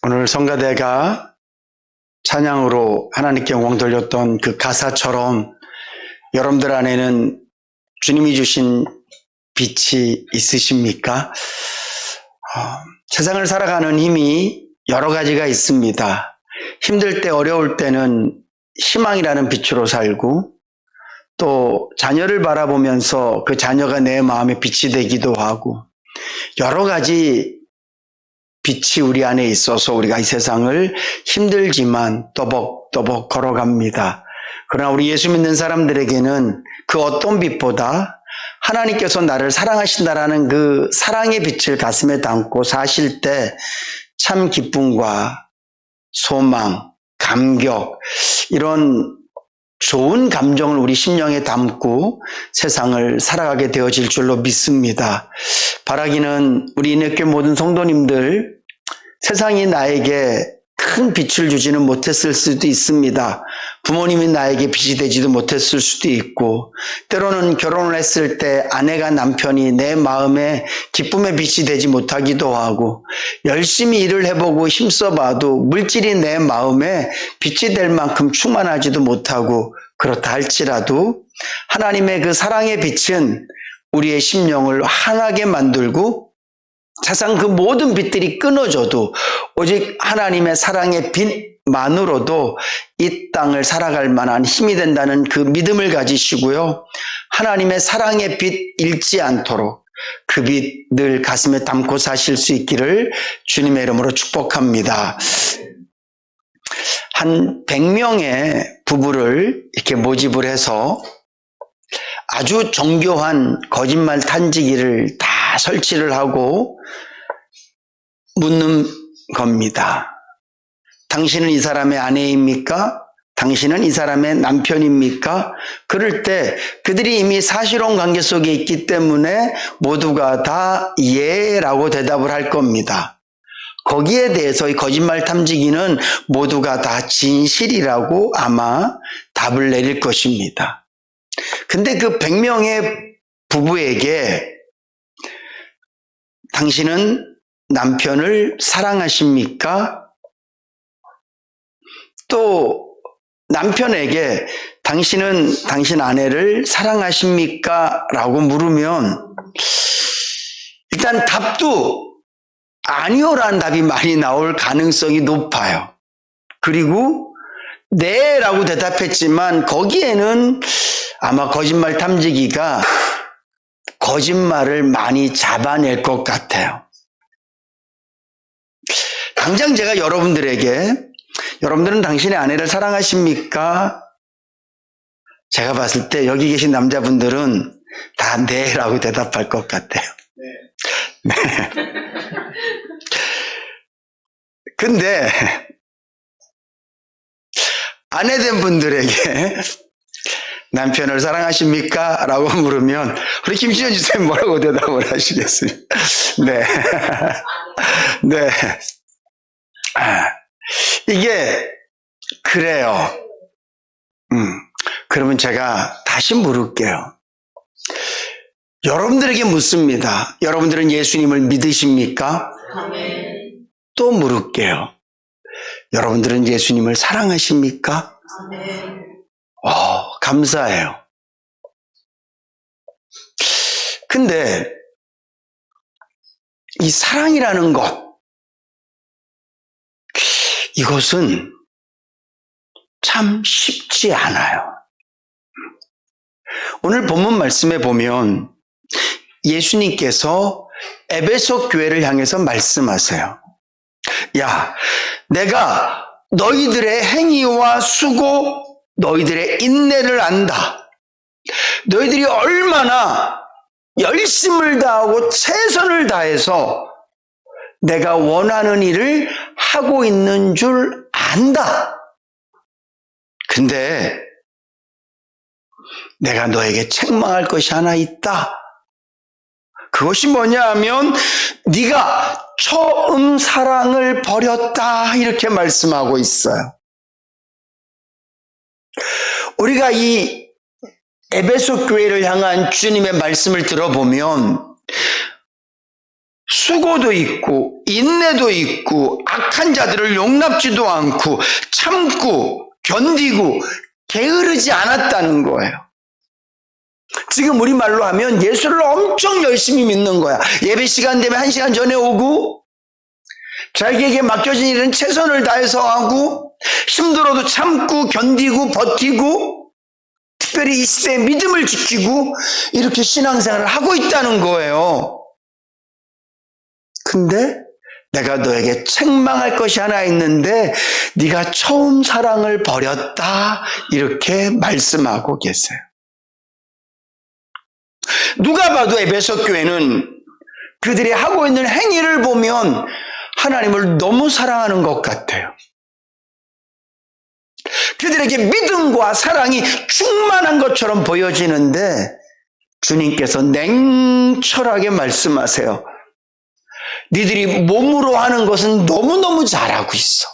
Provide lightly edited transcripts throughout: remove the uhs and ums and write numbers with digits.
오늘 성가대가 찬양으로 하나님께 영광 돌렸던 그 가사처럼 여러분들 안에는 주님이 주신 빛이 있으십니까? 세상을 살아가는 힘이 여러 가지가 있습니다. 힘들 때 어려울 때는 희망이라는 빛으로 살고 또 자녀를 바라보면서 그 자녀가 내 마음에 빛이 되기도 하고 여러 가지 빛이 우리 안에 있어서 우리가 이 세상을 힘들지만 또벅또벅 걸어갑니다. 그러나 우리 예수 믿는 사람들에게는 그 어떤 빛보다 하나님께서 나를 사랑하신다라는 그 사랑의 빛을 가슴에 담고 사실 때 참 기쁨과 소망, 감격 이런 좋은 감정을 우리 심령에 담고 세상을 살아가게 되어질 줄로 믿습니다. 바라기는 우리 인해교회 모든 성도님들 세상이 나에게 큰 빛을 주지는 못했을 수도 있습니다. 부모님이 나에게 빛이 되지도 못했을 수도 있고 때로는 결혼을 했을 때 아내가 남편이 내 마음에 기쁨의 빛이 되지 못하기도 하고 열심히 일을 해보고 힘써봐도 물질이 내 마음에 빛이 될 만큼 충만하지도 못하고 그렇다 할지라도 하나님의 그 사랑의 빛은 우리의 심령을 환하게 만들고 세상 그 모든 빛들이 끊어져도 오직 하나님의 사랑의 빛만으로도 이 땅을 살아갈 만한 힘이 된다는 그 믿음을 가지시고요. 하나님의 사랑의 빛 잃지 않도록 그 빛 늘 가슴에 담고 사실 수 있기를 주님의 이름으로 축복합니다. 한 100명의 부부를 이렇게 모집을 해서 아주 정교한 거짓말 탐지기를 다 설치를 하고 묻는 겁니다. 당신은 이 사람의 아내입니까? 당신은 이 사람의 남편입니까? 그럴 때 그들이 이미 사실혼 관계 속에 있기 때문에 모두가 다 예라고 대답을 할 겁니다. 거기에 대해서 이 거짓말 탐지기는 모두가 다 진실이라고 아마 답을 내릴 것입니다. 근데 그 100명의 부부에게 당신은 남편을 사랑하십니까? 또 남편에게 당신은 당신 아내를 사랑하십니까? 라고 물으면 일단 답도 아니요라는 답이 많이 나올 가능성이 높아요. 그리고 네 라고 대답했지만 거기에는 아마 거짓말 탐지기가 거짓말을 많이 잡아낼 것 같아요. 당장 제가 여러분들에게 여러분들은 당신의 아내를 사랑하십니까? 제가 봤을 때 여기 계신 남자분들은 다 네라고 대답할 것 같아요. 네. 근데 아내된 분들에게 남편을 사랑하십니까? 라고 물으면 우리 김시현 지사님 뭐라고 대답을 하시겠어요? 네. 네. 이게 그래요. 그러면 제가 다시 물을게요. 여러분들에게 묻습니다. 여러분들은 예수님을 믿으십니까? 아멘. 또 물을게요. 여러분들은 예수님을 사랑하십니까? 아멘. 감사해요. 근데 이 사랑이라는 것, 이것은 참 쉽지 않아요. 오늘 본문 말씀에 보면 예수님께서 에베소 교회를 향해서 말씀하세요. 야, 내가 너희들의 행위와 수고, 너희들의 인내를 안다. 너희들이 얼마나 열심을 다하고 최선을 다해서 내가 원하는 일을 하고 있는 줄 안다. 근데 내가 너에게 책망할 것이 하나 있다. 그것이 뭐냐 하면 네가 처음 사랑을 버렸다. 이렇게 말씀하고 있어요. 우리가 이 에베소 교회를 향한 주님의 말씀을 들어보면 수고도 있고 인내도 있고 악한 자들을 용납지도 않고 참고 견디고 게으르지 않았다는 거예요. 지금 우리말로 하면 예수를 엄청 열심히 믿는 거야. 예배 시간 되면 1시간 전에 오고 자기에게 맡겨진 일은 최선을 다해서 하고 힘들어도 참고 견디고 버티고 특별히 이 시대의 믿음을 지키고 이렇게 신앙생활을 하고 있다는 거예요. 근데 내가 너에게 책망할 것이 하나 있는데 네가 처음 사랑을 버렸다 이렇게 말씀하고 계세요. 누가 봐도 에베소 교회는 그들이 하고 있는 행위를 보면 하나님을 너무 사랑하는 것 같아요. 그들에게 믿음과 사랑이 충만한 것처럼 보여지는데 주님께서 냉철하게 말씀하세요. 니들이 몸으로 하는 것은 너무너무 잘하고 있어.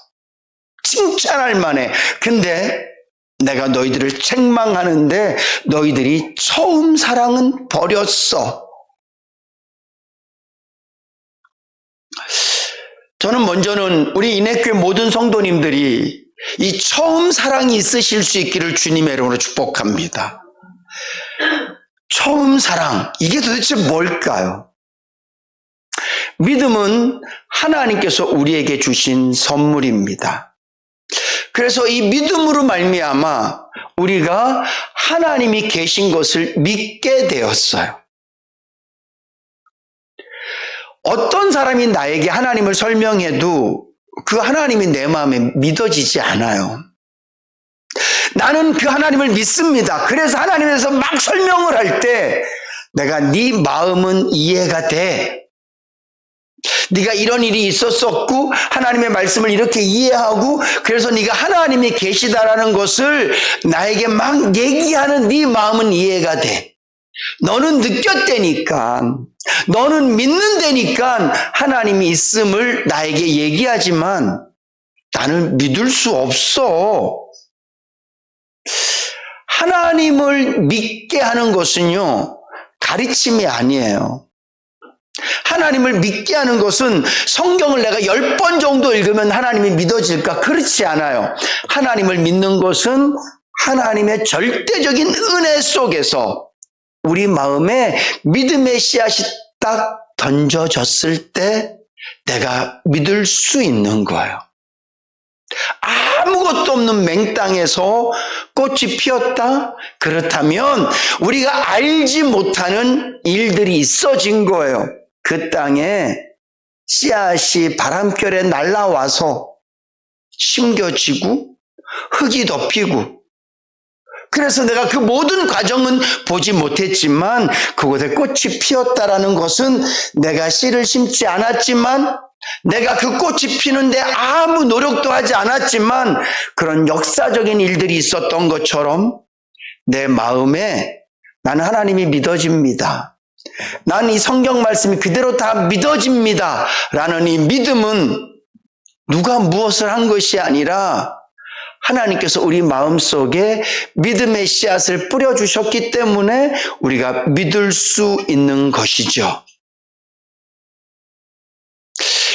칭찬할 만해. 근데 내가 너희들을 책망하는데 너희들이 처음 사랑은 버렸어. 저는 먼저는 우리 인해교회 모든 성도님들이 이 처음 사랑이 있으실 수 있기를 주님의 이름으로 축복합니다. 처음 사랑, 이게 도대체 뭘까요? 믿음은 하나님께서 우리에게 주신 선물입니다. 그래서 이 믿음으로 말미암아 우리가 하나님이 계신 것을 믿게 되었어요. 어떤 사람이 나에게 하나님을 설명해도 그 하나님이 내 마음에 믿어지지 않아요. 나는 그 하나님을 믿습니다. 그래서 하나님에서 막 설명을 할 때 내가 네 마음은 이해가 돼. 네가 이런 일이 있었었고 하나님의 말씀을 이렇게 이해하고 그래서 네가 하나님이 계시다라는 것을 나에게 막 얘기하는 네 마음은 이해가 돼. 너는 느꼈다니까, 너는 믿는다니까 하나님이 있음을 나에게 얘기하지만 나는 믿을 수 없어. 하나님을 믿게 하는 것은요, 가르침이 아니에요. 하나님을 믿게 하는 것은 성경을 내가 10번 정도 읽으면 하나님이 믿어질까? 그렇지 않아요. 하나님을 믿는 것은 하나님의 절대적인 은혜 속에서 우리 마음에 믿음의 씨앗이 딱 던져졌을 때 내가 믿을 수 있는 거예요. 아무것도 없는 맹땅에서 꽃이 피었다? 그렇다면 우리가 알지 못하는 일들이 있어진 거예요. 그 땅에 씨앗이 바람결에 날아와서 심겨지고 흙이 덮이고 그래서 내가 그 모든 과정은 보지 못했지만 그곳에 꽃이 피었다라는 것은 내가 씨를 심지 않았지만 내가 그 꽃이 피는데 아무 노력도 하지 않았지만 그런 역사적인 일들이 있었던 것처럼 내 마음에 나는 하나님이 믿어집니다. 나는 이 성경 말씀이 그대로 다 믿어집니다. 라는 이 믿음은 누가 무엇을 한 것이 아니라 하나님께서 우리 마음속에 믿음의 씨앗을 뿌려주셨기 때문에 우리가 믿을 수 있는 것이죠.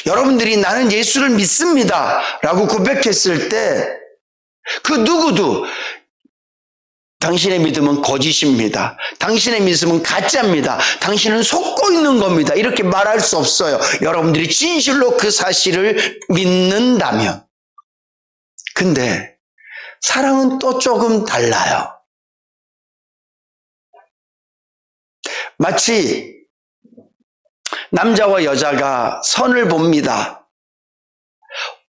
여러분들이 나는 예수를 믿습니다 라고 고백했을 때 그 누구도 당신의 믿음은 거짓입니다. 당신의 믿음은 가짜입니다. 당신은 속고 있는 겁니다. 이렇게 말할 수 없어요. 여러분들이 진실로 그 사실을 믿는다면. 근데 사랑은 또 조금 달라요. 마치 남자와 여자가 선을 봅니다.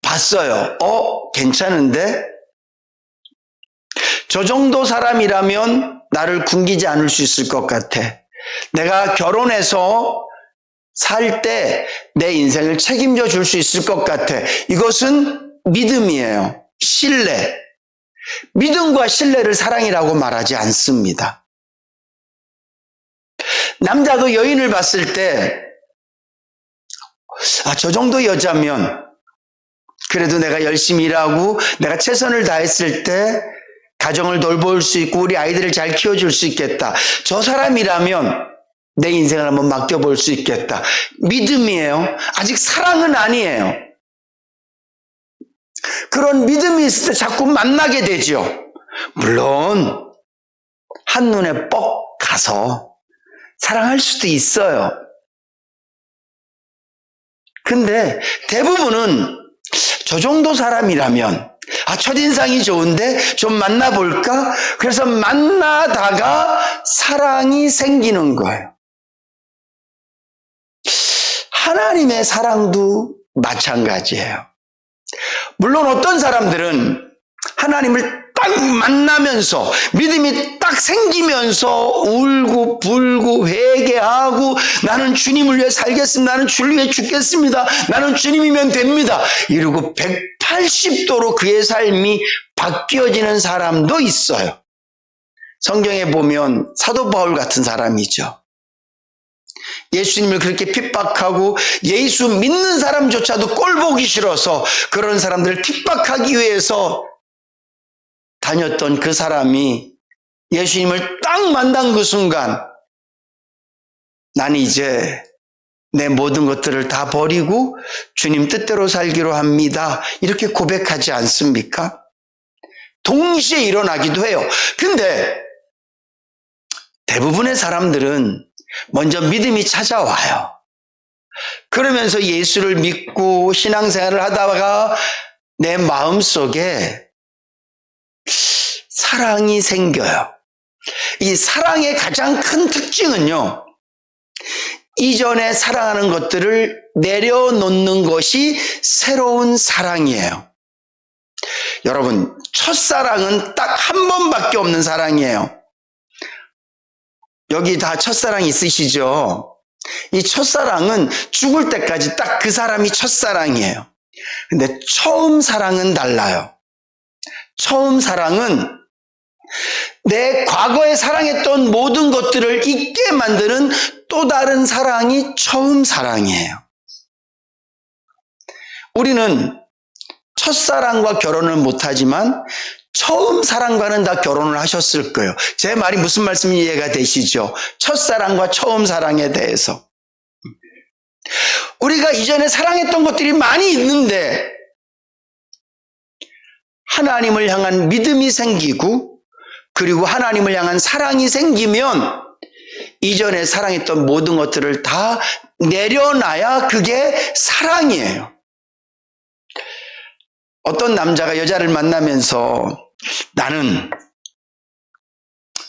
봤어요. 괜찮은데? 저 정도 사람이라면 나를 굶기지 않을 수 있을 것 같아. 내가 결혼해서 살 때 내 인생을 책임져 줄 수 있을 것 같아. 이것은 믿음이에요. 신뢰. 믿음과 신뢰를 사랑이라고 말하지 않습니다. 남자도 여인을 봤을 때, 저 정도 여자면, 그래도 내가 열심히 일하고, 내가 최선을 다했을 때, 가정을 돌볼 수 있고, 우리 아이들을 잘 키워줄 수 있겠다. 저 사람이라면, 내 인생을 한번 맡겨볼 수 있겠다. 믿음이에요. 아직 사랑은 아니에요. 그런 믿음이 있을 때 자꾸 만나게 되죠. 물론 한눈에 뻑 가서 사랑할 수도 있어요. 근데 대부분은 저 정도 사람이라면 첫인상이 좋은데 좀 만나볼까? 그래서 만나다가 사랑이 생기는 거예요. 하나님의 사랑도 마찬가지예요. 물론 어떤 사람들은 하나님을 딱 만나면서 믿음이 딱 생기면서 울고 불고 회개하고 나는 주님을 위해 살겠습니다. 나는 주를 위해 죽겠습니다. 나는 주님이면 됩니다. 이러고 180도로 그의 삶이 바뀌어지는 사람도 있어요. 성경에 보면 사도 바울 같은 사람이죠. 예수님을 그렇게 핍박하고 예수 믿는 사람조차도 꼴보기 싫어서 그런 사람들을 핍박하기 위해서 다녔던 그 사람이 예수님을 딱 만난 그 순간 나는 이제 내 모든 것들을 다 버리고 주님 뜻대로 살기로 합니다. 이렇게 고백하지 않습니까? 동시에 일어나기도 해요. 근데 대부분의 사람들은 먼저 믿음이 찾아와요. 그러면서 예수를 믿고 신앙생활을 하다가 내 마음속에 사랑이 생겨요. 이 사랑의 가장 큰 특징은요, 이전에 사랑하는 것들을 내려놓는 것이 새로운 사랑이에요. 여러분, 첫사랑은 딱 한 번밖에 없는 사랑이에요. 여기 다 첫사랑 있으시죠? 이 첫사랑은 죽을 때까지 딱 그 사람이 첫사랑이에요. 근데 처음 사랑은 달라요. 처음 사랑은 내 과거에 사랑했던 모든 것들을 잊게 만드는 또 다른 사랑이 처음 사랑이에요. 우리는 첫사랑과 결혼을 못하지만 처음 사랑과는 다 결혼을 하셨을 거예요. 제 말이 무슨 말씀인지 이해가 되시죠? 첫사랑과 처음 사랑에 대해서. 우리가 이전에 사랑했던 것들이 많이 있는데 하나님을 향한 믿음이 생기고 그리고 하나님을 향한 사랑이 생기면 이전에 사랑했던 모든 것들을 다 내려놔야 그게 사랑이에요. 어떤 남자가 여자를 만나면서 나는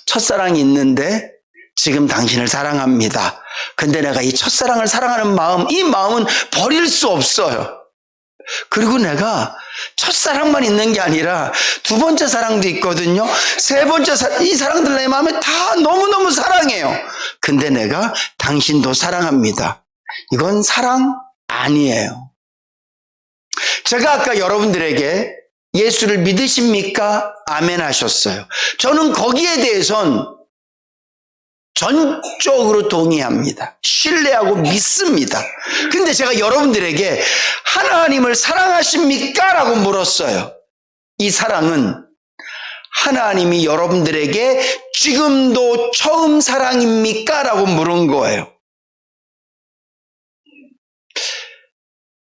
첫사랑이 있는데 지금 당신을 사랑합니다. 근데 내가 이 첫사랑을 사랑하는 마음, 이 마음은 버릴 수 없어요. 그리고 내가 첫사랑만 있는 게 아니라 두 번째 사랑도 있거든요. 세 번째 사랑, 이 사랑들 내 마음에 다 너무너무 사랑해요. 근데 내가 당신도 사랑합니다. 이건 사랑 아니에요. 제가 아까 여러분들에게 예수를 믿으십니까? 아멘 하셨어요. 저는 거기에 대해선 전적으로 동의합니다. 신뢰하고 믿습니다. 근데 제가 여러분들에게 하나님을 사랑하십니까? 라고 물었어요. 이 사랑은 하나님이 여러분들에게 지금도 처음 사랑입니까? 라고 물은 거예요.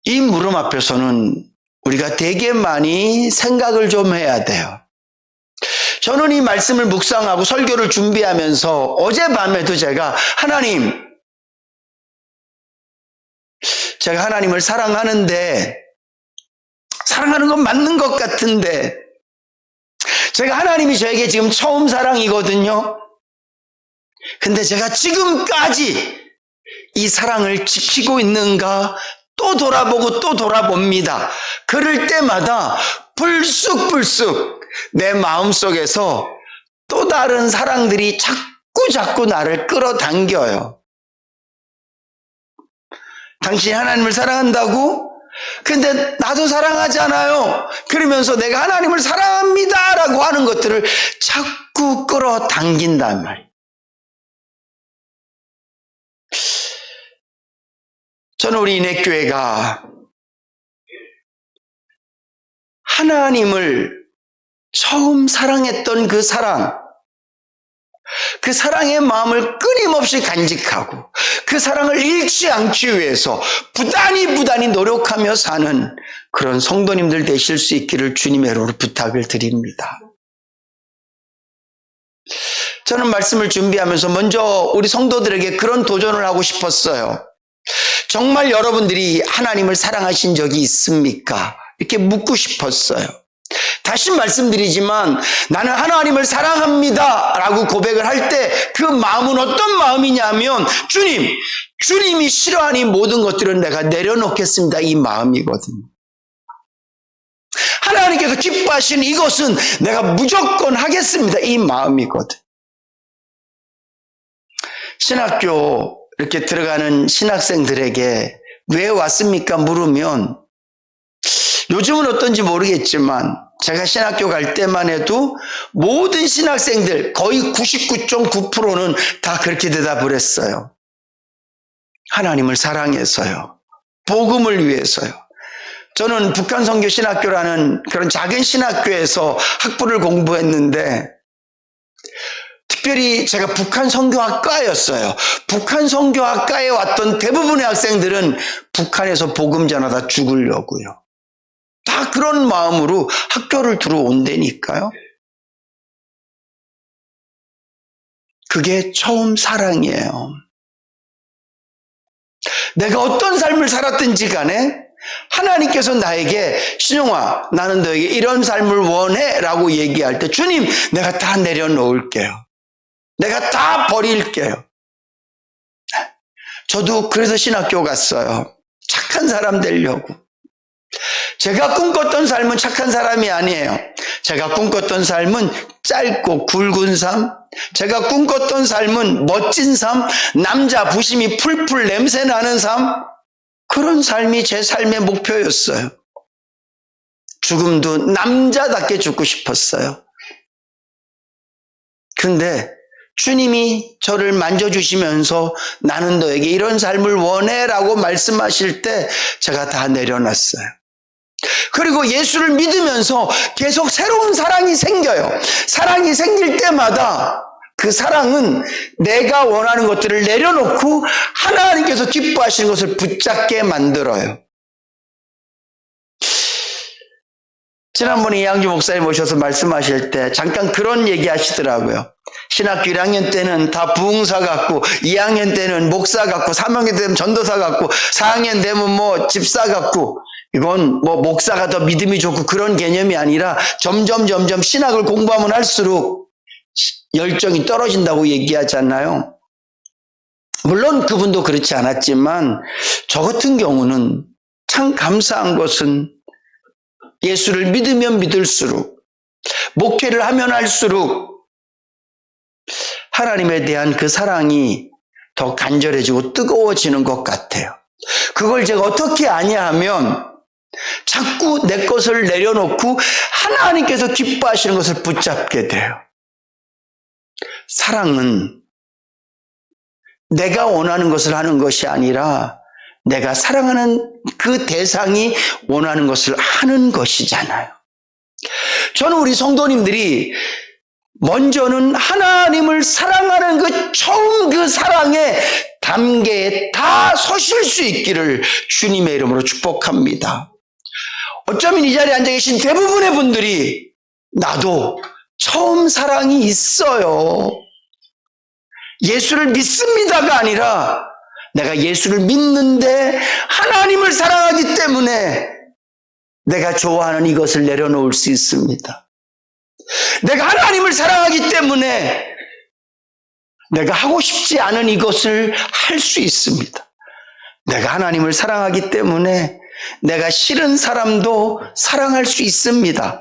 이 물음 앞에서는 우리가 되게 많이 생각을 좀 해야 돼요. 저는 이 말씀을 묵상하고 설교를 준비하면서 어젯밤에도 제가 제가 하나님을 사랑하는데 사랑하는 건 맞는 것 같은데 제가 하나님이 저에게 지금 처음 사랑이거든요. 근데 제가 지금까지 이 사랑을 지키고 있는가 또 돌아보고 또 돌아봅니다. 그럴 때마다 불쑥불쑥 내 마음속에서 또 다른 사랑들이 자꾸 나를 끌어당겨요. 당신이 하나님을 사랑한다고? 근데 나도 사랑하잖아요. 그러면서 내가 하나님을 사랑합니다 라고 하는 것들을 자꾸 끌어당긴단 말이에요. 저는 우리 인해교회가 하나님을 처음 사랑했던 그 사랑, 그 사랑의 마음을 끊임없이 간직하고 그 사랑을 잃지 않기 위해서 부단히 노력하며 사는 그런 성도님들 되실 수 있기를 주님의 이름으로 부탁을 드립니다. 저는 말씀을 준비하면서 먼저 우리 성도들에게 그런 도전을 하고 싶었어요. 정말 여러분들이 하나님을 사랑하신 적이 있습니까? 이렇게 묻고 싶었어요. 다시 말씀드리지만 나는 하나님을 사랑합니다 라고 고백을 할 때 그 마음은 어떤 마음이냐면 주님이 싫어하는 이 모든 것들은 내가 내려놓겠습니다, 이 마음이거든요. 하나님께서 기뻐하시는 이것은 내가 무조건 하겠습니다, 이 마음이거든. 신학교 이렇게 들어가는 신학생들에게 왜 왔습니까 물으면, 요즘은 어떤지 모르겠지만 제가 신학교 갈 때만 해도 모든 신학생들 거의 99.9%는 다 그렇게 대답을 했어요. 하나님을 사랑해서요. 복음을 위해서요. 저는 북한선교신학교라는 그런 작은 신학교에서 학부를 공부했는데, 특별히 제가 북한선교학과였어요. 북한선교학과에 왔던 대부분의 학생들은 북한에서 복음 전하다 죽으려고요. 다 그런 마음으로 학교를 들어온다니까요. 그게 처음 사랑이에요. 내가 어떤 삶을 살았든지 간에 하나님께서 나에게 신용아, 나는 너에게 이런 삶을 원해 라고 얘기할 때 주님, 내가 다 내려놓을게요. 내가 다 버릴게요. 저도 그래서 신학교 갔어요. 착한 사람 되려고. 제가 꿈꿨던 삶은 착한 삶이 아니에요. 제가 꿈꿨던 삶은 짧고 굵은 삶, 제가 꿈꿨던 삶은 멋진 삶, 남자 부심이 풀풀 냄새나는 삶, 그런 삶이 제 삶의 목표였어요. 죽음도 남자답게 죽고 싶었어요. 근데 주님이 저를 만져주시면서 나는 너에게 이런 삶을 원해 라고 말씀하실 때 제가 다 내려놨어요. 그리고 예수를 믿으면서 계속 새로운 사랑이 생겨요. 사랑이 생길 때마다 그 사랑은 내가 원하는 것들을 내려놓고 하나님께서 기뻐하시는 것을 붙잡게 만들어요. 지난번에 이양주 목사님 모셔서 말씀하실 때 잠깐 그런 얘기 하시더라고요. 신학교 1학년 때는 다 부흥사 같고, 2학년 때는 목사 같고, 3학년 되면 전도사 같고, 4학년 되면 뭐 집사 같고, 이건 뭐 목사가 더 믿음이 좋고 그런 개념이 아니라 점점 신학을 공부하면 할수록 열정이 떨어진다고 얘기하잖아요. 물론 그분도 그렇지 않았지만 저 같은 경우는 참 감사한 것은 예수를 믿으면 믿을수록, 목회를 하면 할수록 하나님에 대한 그 사랑이 더 간절해지고 뜨거워지는 것 같아요. 그걸 제가 어떻게 아냐 하면 자꾸 내 것을 내려놓고 하나님께서 기뻐하시는 것을 붙잡게 돼요. 사랑은 내가 원하는 것을 하는 것이 아니라 내가 사랑하는 그 대상이 원하는 것을 하는 것이잖아요. 저는 우리 성도님들이 먼저는 하나님을 사랑하는 그 처음 그 사랑의 단계에 다 서실 수 있기를 주님의 이름으로 축복합니다. 어쩌면 이 자리에 앉아 계신 대부분의 분들이 나도 처음 사랑이 있어요. 예수를 믿습니다가 아니라 내가 예수를 믿는데 하나님을 사랑하기 때문에 내가 좋아하는 이것을 내려놓을 수 있습니다. 내가 하나님을 사랑하기 때문에 내가 하고 싶지 않은 이것을 할 수 있습니다. 내가 하나님을 사랑하기 때문에 내가 싫은 사람도 사랑할 수 있습니다.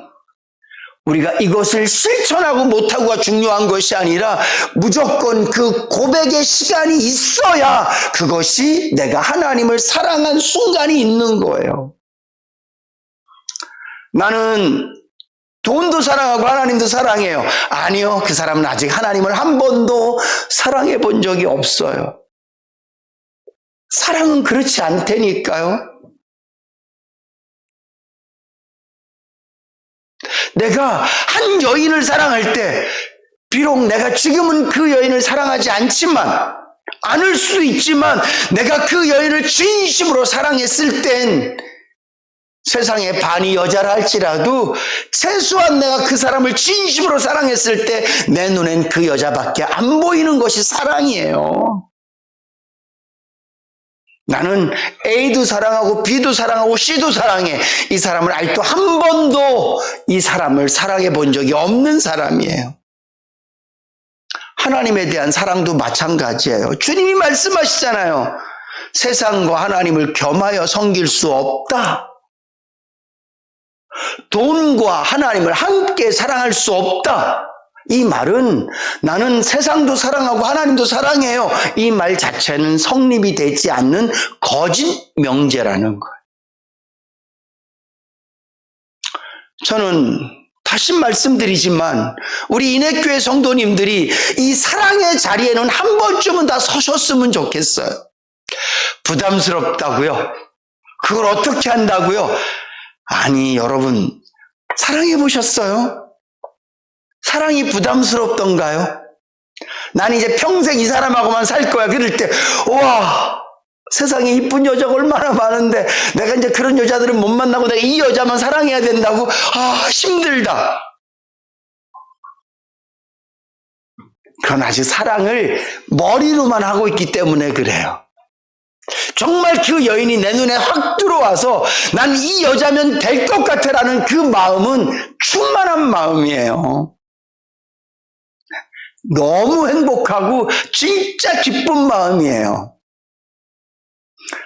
우리가 이것을 실천하고 못하고가 중요한 것이 아니라 무조건 그 고백의 시간이 있어야 그것이 내가 하나님을 사랑한 순간이 있는 거예요. 나는 돈도 사랑하고 하나님도 사랑해요. 아니요, 그 사람은 아직 하나님을 한 번도 사랑해 본 적이 없어요. 사랑은 그렇지 않다니까요. 내가 한 여인을 사랑할 때 비록 내가 지금은 그 여인을 사랑하지 않을 수도 있지만 내가 그 여인을 진심으로 사랑했을 땐 세상의 반이 여자라 할지라도 최소한 내가 그 사람을 진심으로 사랑했을 때 내 눈엔 그 여자밖에 안 보이는 것이 사랑이에요. 나는 A도 사랑하고 B도 사랑하고 C도 사랑해. 이 사람을 아직도 한 번도 이 사람을 사랑해 본 적이 없는 사람이에요. 하나님에 대한 사랑도 마찬가지예요. 주님이 말씀하시잖아요. 세상과 하나님을 겸하여 섬길 수 없다. 돈과 하나님을 함께 사랑할 수 없다. 이 말은 나는 세상도 사랑하고 하나님도 사랑해요. 이 말 자체는 성립이 되지 않는 거짓 명제라는 거예요. 저는 다시 말씀드리지만 우리 인해교회 성도님들이 이 사랑의 자리에는 한 번쯤은 다 서셨으면 좋겠어요. 부담스럽다고요? 그걸 어떻게 한다고요? 아니, 여러분, 사랑해 보셨어요? 사랑이 부담스럽던가요? 난 이제 평생 이 사람하고만 살 거야. 그럴 때, 와, 세상에 이쁜 여자가 얼마나 많은데 내가 이제 그런 여자들은 못 만나고 내가 이 여자만 사랑해야 된다고? 아, 힘들다. 그건 아직 사랑을 머리로만 하고 있기 때문에 그래요. 정말 그 여인이 내 눈에 확 들어와서 난 이 여자면 될 것 같아라는 그 마음은 충만한 마음이에요. 너무 행복하고 진짜 기쁜 마음이에요.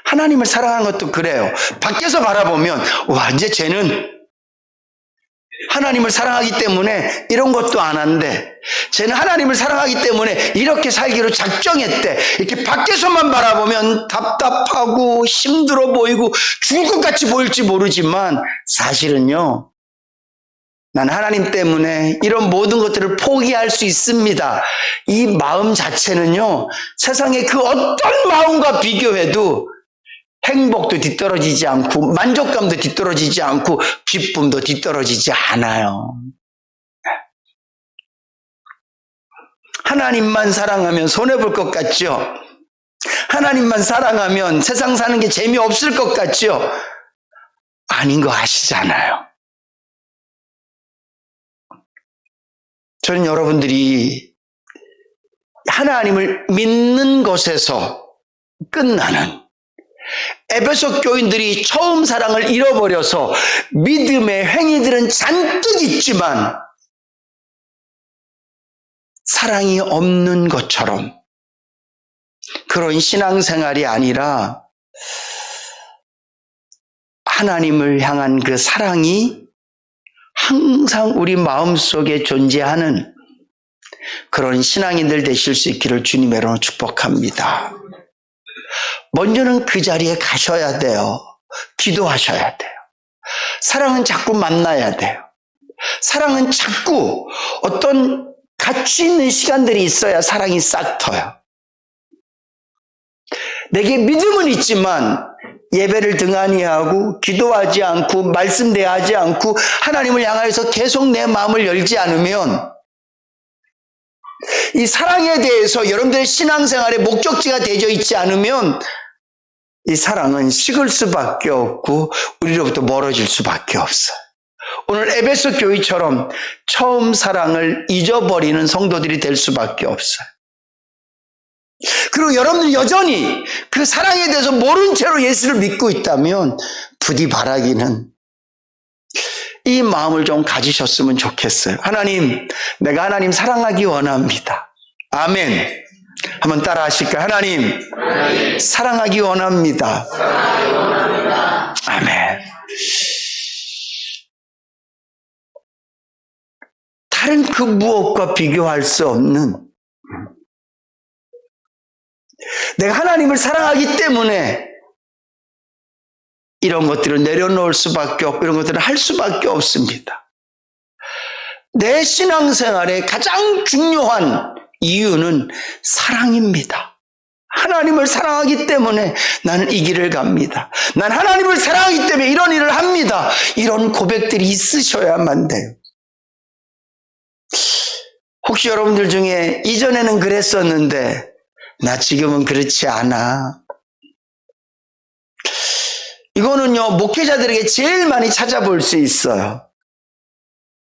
하나님을 사랑하는 것도 그래요. 밖에서 바라보면 와, 이제 쟤는 하나님을 사랑하기 때문에 이런 것도 안 한대. 쟤는 하나님을 사랑하기 때문에 이렇게 살기로 작정했대. 이렇게 밖에서만 바라보면 답답하고 힘들어 보이고 죽을 것 같이 보일지 모르지만 사실은요, 난 하나님 때문에 이런 모든 것들을 포기할 수 있습니다. 이 마음 자체는요, 세상의 그 어떤 마음과 비교해도 행복도 뒤떨어지지 않고 만족감도 뒤떨어지지 않고 기쁨도 뒤떨어지지 않아요. 하나님만 사랑하면 손해볼 것 같죠? 하나님만 사랑하면 세상 사는 게 재미없을 것 같죠? 아닌 거 아시잖아요. 저는 여러분들이 하나님을 믿는 것에서 끝나는, 에베소 교인들이 처음 사랑을 잃어버려서 믿음의 행위들은 잔뜩 있지만 사랑이 없는 것처럼 그런 신앙생활이 아니라 하나님을 향한 그 사랑이 항상 우리 마음속에 존재하는 그런 신앙인들 되실 수 있기를 주님의 이름으로 축복합니다. 먼저는 그 자리에 가셔야 돼요. 기도하셔야 돼요. 사랑은 자꾸 만나야 돼요. 사랑은 자꾸 어떤 가치 있는 시간들이 있어야 사랑이 싹 터요. 내게 믿음은 있지만 예배를 등한히 하고 기도하지 않고 말씀 대하지 않고 하나님을 향하여서 계속 내 마음을 열지 않으면 이 사랑에 대해서 여러분들의 신앙생활의 목적지가 되어 있지 않으면 이 사랑은 식을 수밖에 없고 우리로부터 멀어질 수밖에 없어요. 오늘 에베소 교회처럼 처음 사랑을 잊어버리는 성도들이 될 수밖에 없어요. 그리고 여러분들 여전히 그 사랑에 대해서 모른 채로 예수를 믿고 있다면 부디 바라기는 이 마음을 좀 가지셨으면 좋겠어요. 하나님, 내가 하나님 사랑하기 원합니다. 아멘. 한번 따라 하실까요? 하나님, 사랑하기 원합니다. 아멘. 다른 그 무엇과 비교할 수 없는, 내가 하나님을 사랑하기 때문에 이런 것들을 내려놓을 수밖에 없고 이런 것들을 할 수밖에 없습니다. 내 신앙생활의 가장 중요한 이유는 사랑입니다. 하나님을 사랑하기 때문에 나는 이 길을 갑니다. 난 하나님을 사랑하기 때문에 이런 일을 합니다. 이런 고백들이 있으셔야만 돼요. 혹시 여러분들 중에 이전에는 그랬었는데 나 지금은 그렇지 않아. 이거는요, 목회자들에게 제일 많이 찾아볼 수 있어요.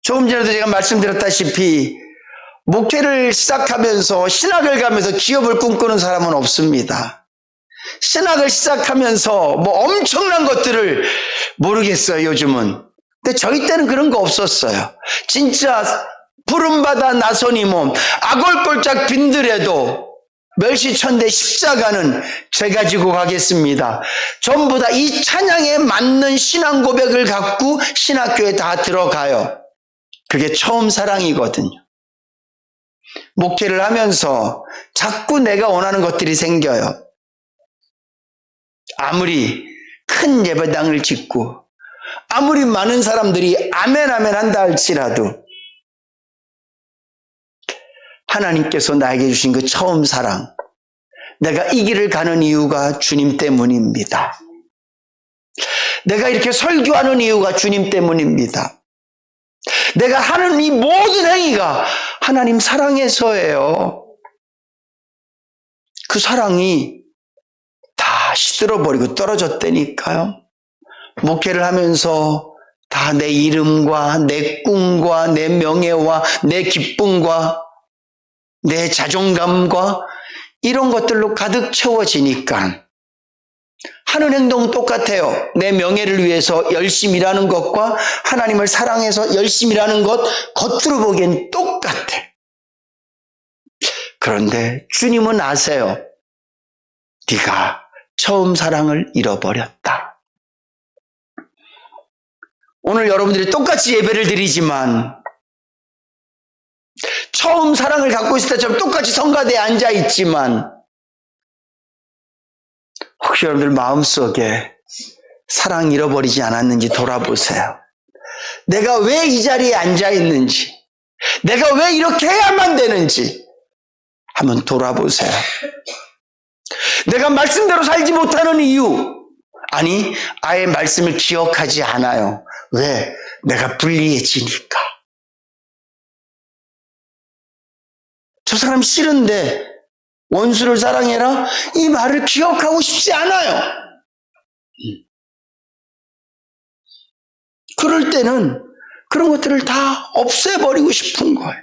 조금 전에도 제가 말씀드렸다시피 목회를 시작하면서 신학을 가면서 기업을 꿈꾸는 사람은 없습니다. 신학을 시작하면서 뭐 엄청난 것들을 모르겠어요, 요즘은. 근데 저희 때는 그런 거 없었어요. 진짜 부름받아 나서니 몸, 아골골짝 빈들에도 멸시천대 십자가는 제가 지고 가겠습니다. 전부 다 이 찬양에 맞는 신앙 고백을 갖고 신학교에 다 들어가요. 그게 처음 사랑이거든요. 목회를 하면서 자꾸 내가 원하는 것들이 생겨요. 아무리 큰 예배당을 짓고 아무리 많은 사람들이 아멘 아멘 한다 할지라도 하나님께서 나에게 주신 그 처음 사랑, 내가 이 길을 가는 이유가 주님 때문입니다. 내가 이렇게 설교하는 이유가 주님 때문입니다. 내가 하는 이 모든 행위가 하나님 사랑해서예요. 그 사랑이 다 시들어버리고 떨어졌다니까요. 목회를 하면서 다 내 이름과 내 꿈과 내 명예와 내 기쁨과 내 자존감과 이런 것들로 가득 채워지니까 하는 행동은 똑같아요. 내 명예를 위해서 열심히 일하는 것과 하나님을 사랑해서 열심히 일하는 것 겉으로 보기엔 똑같아. 그런데 주님은 아세요. 네가 처음 사랑을 잃어버렸다. 오늘 여러분들이 똑같이 예배를 드리지만 처음 사랑을 갖고 있을 때처럼 똑같이 성가대에 앉아있지만 혹시 여러분들 마음속에 사랑 잃어버리지 않았는지 돌아보세요. 내가 왜 이 자리에 앉아있는지, 내가 왜 이렇게 해야만 되는지 한번 돌아보세요. 내가 말씀대로 살지 못하는 이유, 아니 아예 말씀을 기억하지 않아요. 왜? 내가 불리해지니까. 저 사람 싫은데 원수를 사랑해라? 이 말을 기억하고 싶지 않아요. 그럴 때는 그런 것들을 다 없애버리고 싶은 거예요.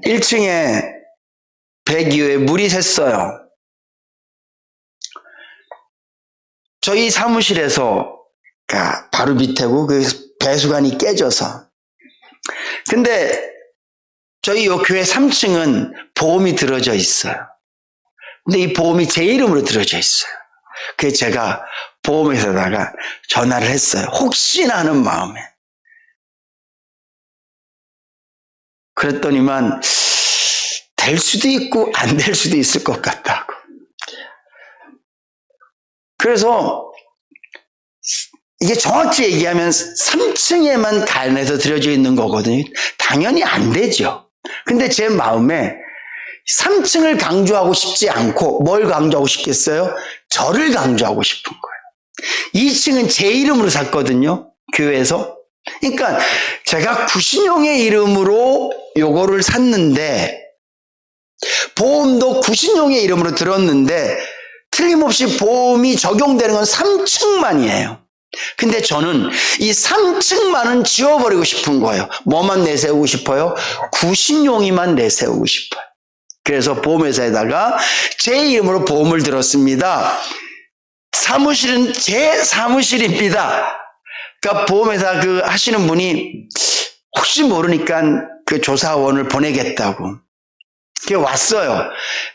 1층에 102호에 물이 샜어요. 저희 사무실에서 바로 밑에고 그 배수관이 깨져서. 근데 저희 요 교회 3층은 보험이 들어져 있어요. 근데 이 보험이 제 이름으로 들어져 있어요. 그래서 제가 보험회사에다가 전화를 했어요. 혹시나 하는 마음에. 그랬더니만 될 수도 있고 안 될 수도 있을 것 같다고. 그래서 이게 정확히 얘기하면 3층에만 관해서 들어져 있는 거거든요. 당연히 안 되죠. 근데 제 마음에 3층을 강조하고 싶지 않고 뭘 강조하고 싶겠어요? 저를 강조하고 싶은 거예요. 2층은 제 이름으로 샀거든요. 교회에서. 그러니까 제가 구신용의 이름으로 요거를 샀는데 보험도 구신용의 이름으로 들었는데 틀림없이 보험이 적용되는 건 3층만이에요. 근데 저는 이 3층만은 지워버리고 싶은 거예요. 뭐만 내세우고 싶어요? 구신용이만 내세우고 싶어요. 그래서 보험회사에다가 제 이름으로 보험을 들었습니다. 사무실은 제 사무실입니다. 그러니까 보험회사 그 하시는 분이 혹시 모르니까 그 조사원을 보내겠다고. 그게 왔어요.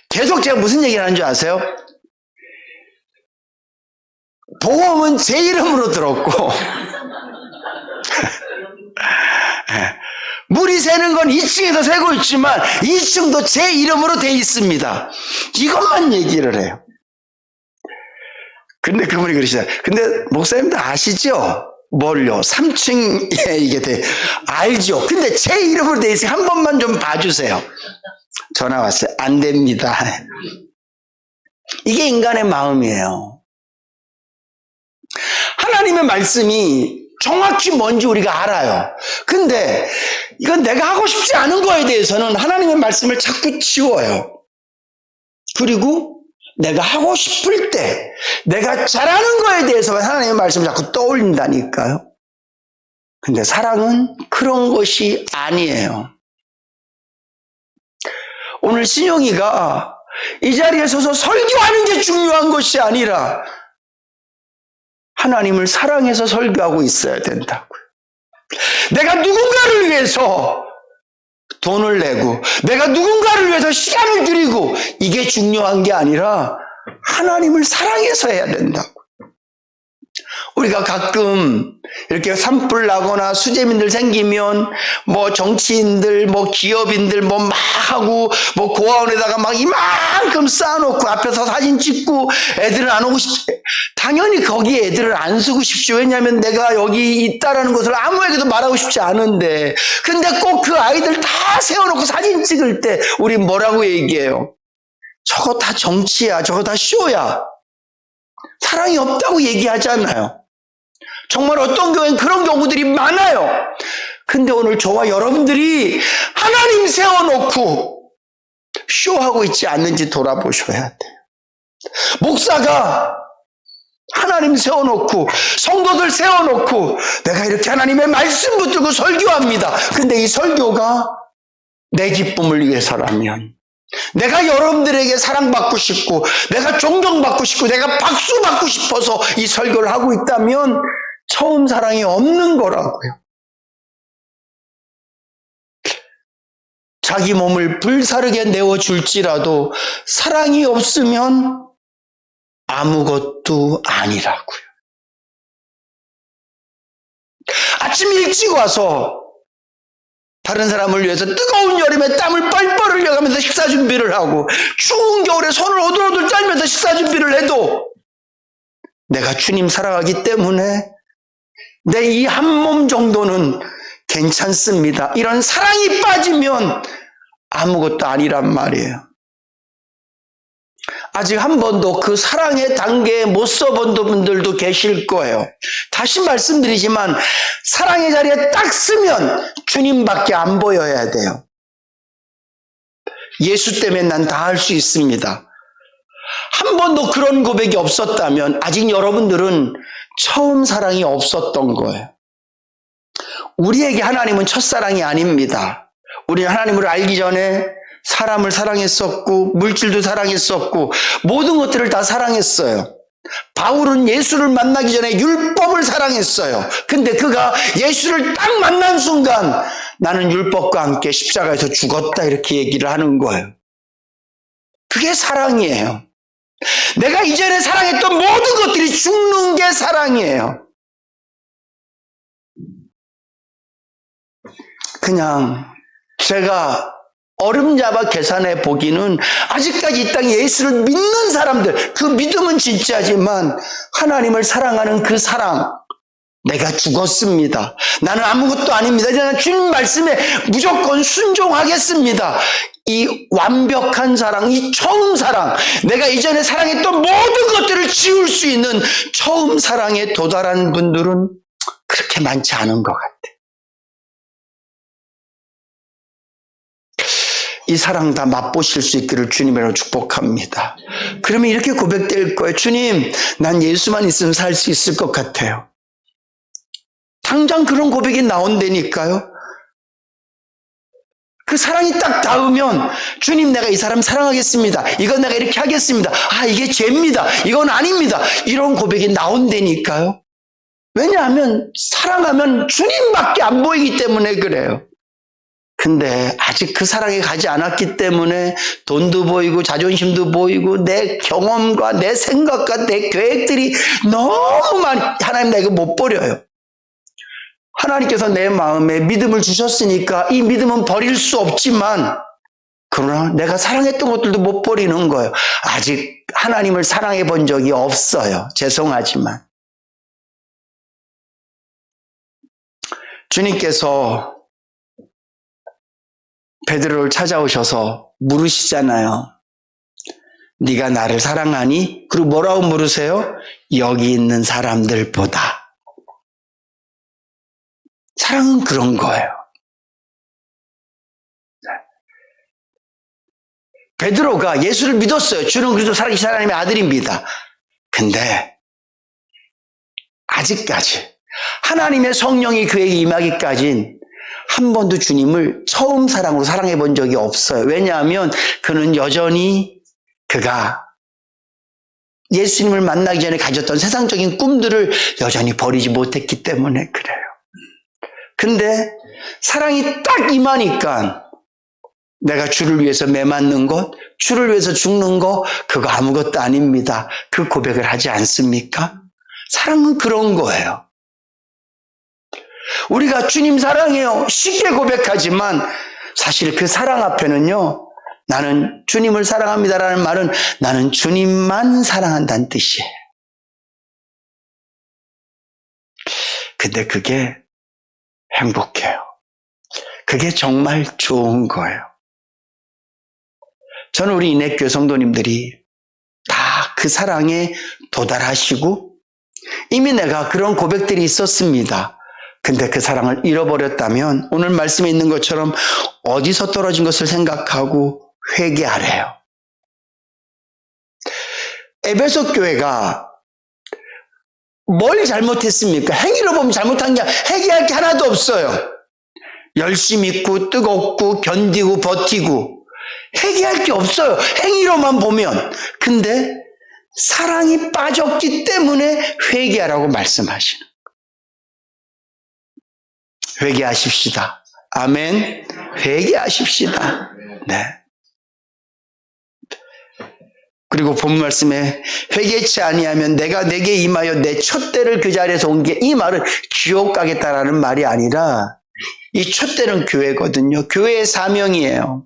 계속 제가 무슨 얘기를 하는 줄 아세요? 보험은 제 이름으로 들었고 물이 새는 건 2층에서 새고 있지만 2층도 제 이름으로 돼 있습니다. 이것만 얘기를 해요. 근데 그분이 그러시잖아요. 근데 목사님도 아시죠? 뭘요? 3층에 이게 돼. 알죠? 근데 제 이름으로 돼 있으니 한 번만 좀 봐주세요. 전화 왔어요. 안 됩니다. 이게 인간의 마음이에요. 하나님의 말씀이 정확히 뭔지 우리가 알아요. 근데 이건 내가 하고 싶지 않은 거에 대해서는 하나님의 말씀을 자꾸 지워요. 그리고 내가 하고 싶을 때 내가 잘하는 거에 대해서 하나님의 말씀을 자꾸 떠올린다니까요. 근데 사랑은 그런 것이 아니에요. 오늘 신용이가 이 자리에 서서 설교하는 게 중요한 것이 아니라 하나님을 사랑해서 설교하고 있어야 된다고요. 내가 누군가를 위해서 돈을 내고 내가 누군가를 위해서 시간을 들이고 이게 중요한 게 아니라 하나님을 사랑해서 해야 된다고. 우리가 가끔 이렇게 산불 나거나 수재민들 생기면 뭐 정치인들 뭐 기업인들 뭐 막 하고 뭐 고아원에다가 막 이만큼 쌓아놓고 앞에서 사진 찍고 애들은 안 오고 싶지. 당연히 거기에 애들을 안 쓰고 싶지. 왜냐하면 내가 여기 있다라는 것을 아무에게도 말하고 싶지 않은데, 근데 꼭 그 아이들 다 세워놓고 사진 찍을 때 우리 뭐라고 얘기해요? 저거 다 정치야, 저거 다 쇼야. 사랑이 없다고 얘기하잖아요. 정말 어떤 교회는 그런 경우들이 많아요. 근데 오늘 저와 여러분들이 하나님 세워놓고 쇼하고 있지 않는지 돌아보셔야 돼요. 목사가 하나님 세워놓고 성도들 세워놓고 내가 이렇게 하나님의 말씀 붙들고 설교합니다. 근데 이 설교가 내 기쁨을 위해서라면, 내가 여러분들에게 사랑받고 싶고 내가 존경받고 싶고 내가 박수받고 싶어서 이 설교를 하고 있다면 처음 사랑이 없는 거라고요. 자기 몸을 불사르게 내어줄지라도 사랑이 없으면 아무것도 아니라고요. 아침 일찍 와서 다른 사람을 위해서 뜨거운 여름에 땀을 뻘뻘 흘려가면서 식사 준비를 하고 추운 겨울에 손을 오들오들 떨면서 식사 준비를 해도 내가 주님 사랑하기 때문에 내 이 한 몸 정도는 괜찮습니다. 이런 사랑이 빠지면 아무것도 아니란 말이에요. 아직 한 번도 그 사랑의 단계에 못 써본 분들도 계실 거예요. 다시 말씀드리지만 사랑의 자리에 딱 쓰면 주님밖에 안 보여야 돼요. 예수 때문에 난 다 할 수 있습니다. 한 번도 그런 고백이 없었다면 아직 여러분들은 처음 사랑이 없었던 거예요. 우리에게 하나님은 첫사랑이 아닙니다. 우리는 하나님을 알기 전에 사람을 사랑했었고 물질도 사랑했었고 모든 것들을 다 사랑했어요. 바울은 예수를 만나기 전에 율법을 사랑했어요. 근데 그가 예수를 딱 만난 순간 나는 율법과 함께 십자가에서 죽었다 이렇게 얘기를 하는 거예요. 그게 사랑이에요. 내가 이전에 사랑했던 모든 것들이 죽는 게 사랑이에요. 그냥 제가 어림잡아 계산해 보기는 아직까지 이 땅에 예수를 믿는 사람들, 그 믿음은 진짜지만 하나님을 사랑하는 그 사랑, 내가 죽었습니다. 나는 아무것도 아닙니다. 나는 주님 말씀에 무조건 순종하겠습니다. 이 완벽한 사랑, 이 처음 사랑, 내가 이전에 사랑했던 모든 것들을 지울 수 있는 처음 사랑에 도달한 분들은 그렇게 많지 않은 것 같아요. 이 사랑 다 맛보실 수 있기를 주님으로 축복합니다. 그러면 이렇게 고백될 거예요. 주님, 난 예수만 있으면 살 수 있을 것 같아요. 당장 그런 고백이 나온다니까요. 그 사랑이 딱 닿으면 주님, 내가 이 사람 사랑하겠습니다. 이건 내가 이렇게 하겠습니다. 아, 이게 죄입니다. 이건 아닙니다. 이런 고백이 나온다니까요. 왜냐하면 사랑하면 주님밖에 안 보이기 때문에 그래요. 근데 아직 그 사랑에 가지 않았기 때문에 돈도 보이고 자존심도 보이고 내 경험과 내 생각과 내 계획들이 너무 많이 하나님 나 이거 못 버려요. 하나님께서 내 마음에 믿음을 주셨으니까 이 믿음은 버릴 수 없지만 그러나 내가 사랑했던 것들도 못 버리는 거예요. 아직 하나님을 사랑해 본 적이 없어요. 죄송하지만. 주님께서 베드로를 찾아오셔서 물으시잖아요. 네가 나를 사랑하니? 그리고 뭐라고 물으세요? 여기 있는 사람들보다. 사랑은 그런 거예요. 베드로가 예수를 믿었어요. 주는 그리스도 살아계신 하나님의 아들입니다. 근데 아직까지 하나님의 성령이 그에게 임하기까지는 한 번도 주님을 처음 사랑으로 사랑해 본 적이 없어요. 왜냐하면 그는 여전히 그가 예수님을 만나기 전에 가졌던 세상적인 꿈들을 여전히 버리지 못했기 때문에 그래요. 근데 사랑이 딱 임하니까 내가 주를 위해서 매 맞는 것, 주를 위해서 죽는 거, 그거 아무것도 아닙니다. 그 고백을 하지 않습니까? 사랑은 그런 거예요. 우리가 주님 사랑해요. 쉽게 고백하지만 사실 그 사랑 앞에는요, 나는 주님을 사랑합니다라는 말은 나는 주님만 사랑한다는 뜻이에요. 근데 그게 행복해요. 그게 정말 좋은 거예요. 저는 우리 인내교회 성도님들이 다 그 사랑에 도달하시고 이미 내가 그런 고백들이 있었습니다. 근데 그 사랑을 잃어버렸다면 오늘 말씀에 있는 것처럼 어디서 떨어진 것을 생각하고 회개하래요. 에베소 교회가 뭘 잘못했습니까? 행위로 보면 잘못한 게 회개할 게 하나도 없어요. 열심히 있고 뜨겁고 견디고 버티고 회개할 게 없어요. 행위로만 보면. 근데 사랑이 빠졌기 때문에 회개하라고 말씀하시는 거예요. 회개하십시다. 아멘. 회개하십시다. 네. 그리고 본 말씀에 회개치 아니하면 내가 내게 임하여 내 촛대를 그 자리에서 옮기게. 이 말은 지옥 가겠다라는 말이 아니라 이 촛대는 교회거든요. 교회의 사명이에요.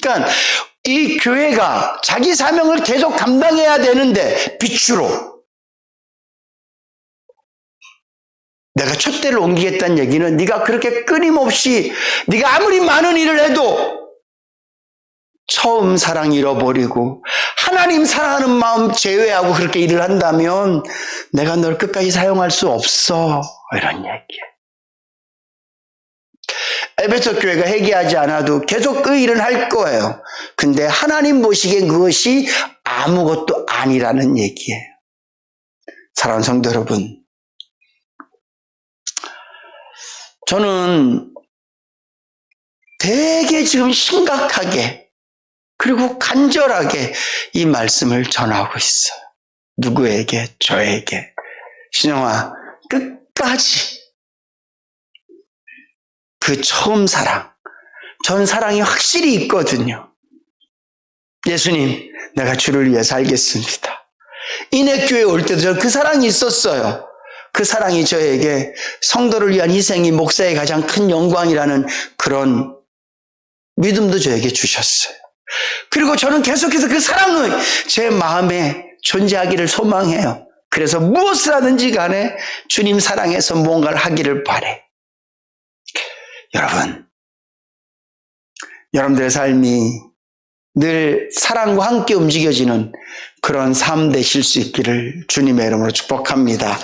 그러니까 이 교회가 자기 사명을 계속 감당해야 되는데 빛으로 내가 촛대를 옮기겠다는 얘기는 네가 그렇게 끊임없이 네가 아무리 많은 일을 해도 처음 사랑 잃어버리고 하나님 사랑하는 마음 제외하고 그렇게 일을 한다면 내가 널 끝까지 사용할 수 없어. 이런 얘기예요. 에베소 교회가 회개하지 않아도 계속 그 일은 할 거예요. 근데 하나님 보시기엔 그것이 아무것도 아니라는 얘기예요. 사랑하는 성도 여러분, 저는 되게 지금 심각하게 그리고 간절하게 이 말씀을 전하고 있어요. 누구에게? 저에게. 신영아, 끝까지 그 처음 사랑, 전 사랑이 확실히 있거든요. 예수님, 내가 주를 위해 살겠습니다. 인해교회에 올 때도 저는 그 사랑이 있었어요. 그 사랑이 저에게 성도를 위한 희생이 목사의 가장 큰 영광이라는 그런 믿음도 저에게 주셨어요. 그리고 저는 계속해서 그 사랑을 제 마음에 존재하기를 소망해요. 그래서 무엇을 하든지 간에 주님 사랑해서 뭔가를 하기를 바래. 여러분들의 삶이 늘 사랑과 함께 움직여지는 그런 삶 되실 수 있기를 주님의 이름으로 축복합니다.